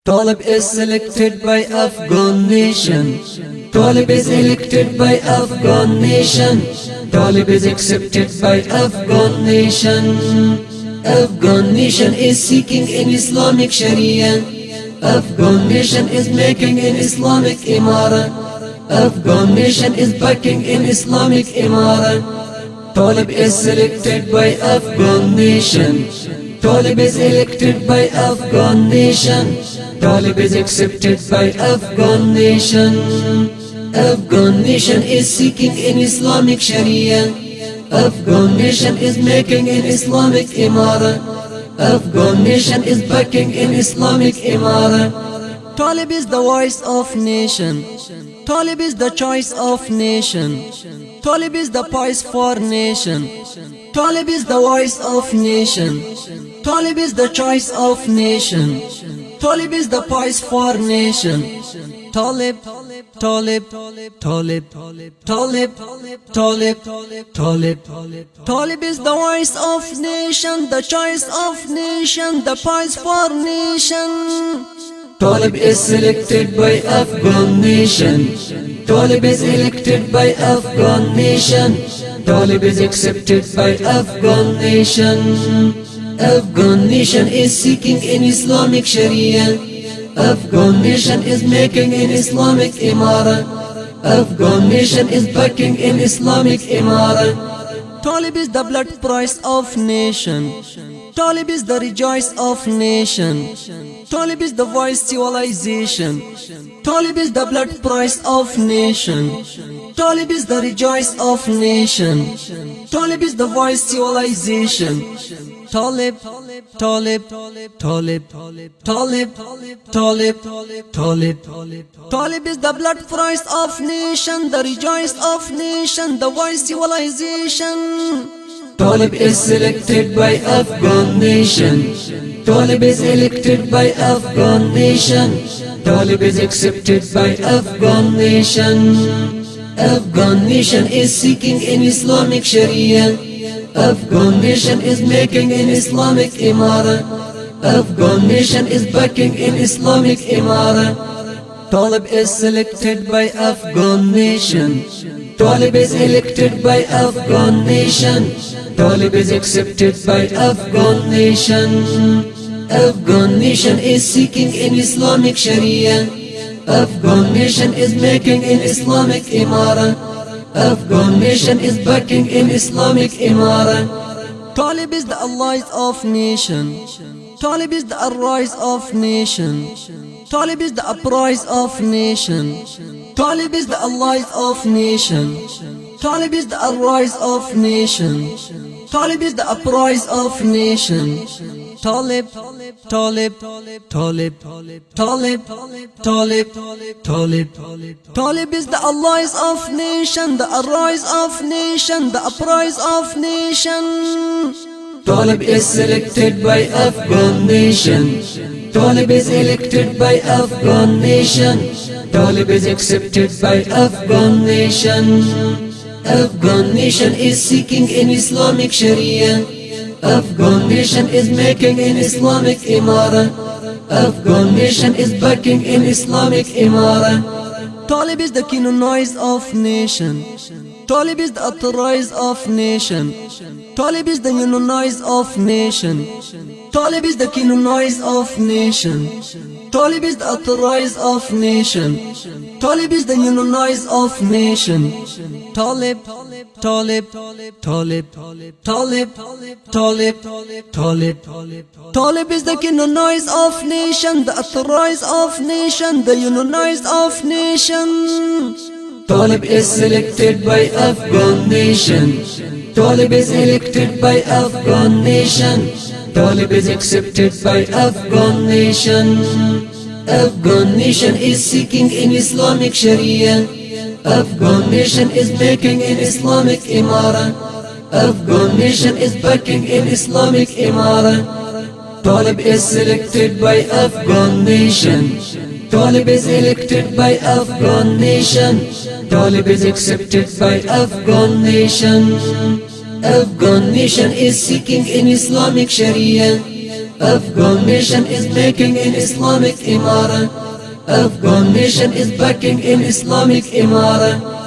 Talib is selected by Afghan nation. Talib is elected by Afghan nation. Talib is accepted by Afghan nation. Afghan nation is seeking in Islamic Sharia. Afghan nation is making an Islamic Imara. Afghan nation is backing in Islamic Imara. Talib is selected by Afghan nation. Talib is elected by Afghan nation. Talib is accepted by Afghan nation. Afghan nation is seeking in Islamic Sharia. Afghan nation is making an Islamic Imara. Afghan nation is backing in Islamic Imara. Talib is the voice of nation. Talib is the choice of nation. Talib is the poise for nation. Talib is the voice of nation. Talib is the choice of nation. Talib is the poise for nation. Talib, Talib, Talib, Talib, Talib, Talib. Talib is the voice of nation, the choice of nation, the poise for nation. Talib is selected by Afghan nation. Talib is elected by Afghan nation. Talib is accepted by Afghan nation. Afghan nation is seeking in Islamic Sharia. Afghan nation is making an Islamic Imara. Afghan nation is backing in Islamic Imara. Talib is the blood price of nation. Talib is the rejoice of nation. Talib is the voice civilization. Talib is the blood price of nation. Talib is the rejoice of nation. Talib is the voice civilization. Talib, Talib, Talib, Talib, Talib, Talib. Talib is the blood price of nation, the rejoice of nation, the voice civilization. Talib is selected by Afghan nation. Talib is elected by Afghan nation. Talib is accepted by Afghan nation. Afghan nation is seeking in Islamic Sharia. Afghan nation is making an Islamic Imara. Afghan nation is backing in Islamic Imara. Talib is selected by Afghan nation. Talib is elected by Afghan nation. Talib is accepted by Afghan nation. Afghan nation is seeking in Islamic Sharia. Afghan nation is making an Islamic Imara. Afghan nation is backing in Islamic Imara. Talib is the allies of nation. Talib is the arise of nation. Talib is the uprise of nation. Talib is the allies of nation. Talib is the arise of nation. Talib is the uprise of nation. Talib, Talib, Talib, Talib, Talib, Talib. Talib is the allies of nation, the arise of nation, the uprise of nation. Talib is selected by Afghan nation. Talib is elected by Afghan nation. Talib is accepted by Afghan nation. Afghan nation is seeking in Islamic Sharia. Afghan nation is making an Islamic Imara. Afghan nation is backing in Islamic Imara. Talib is the canonized of nation. Talib is the authorized of nation. Talib is the unionized of nation. Talib is the canonized of nation. Talib is the authorized of nation. Talib is the unionized of nation. Talib, Talib, Talib, Talib, Talib, Talib. Talib is the canonized of nation, the authorized of nation, the unionized of nation. Talib is selected by Afghan nation. Talib is elected by Afghan nation. Talib is accepted by Afghan nation. Afghan nation is seeking in Islamic Sharia. Afghan nation is making an Islamic Imara. Afghan nation is backing in Islamic Imara. Talib is selected by Afghan nation. Talib is elected by Afghan nation. Talib is accepted by Afghan nation. Afghan nation is seeking in Islamic Sharia. Afghan nation is making in Islamic Imara. Afghan nation is backing in Islamic Imara.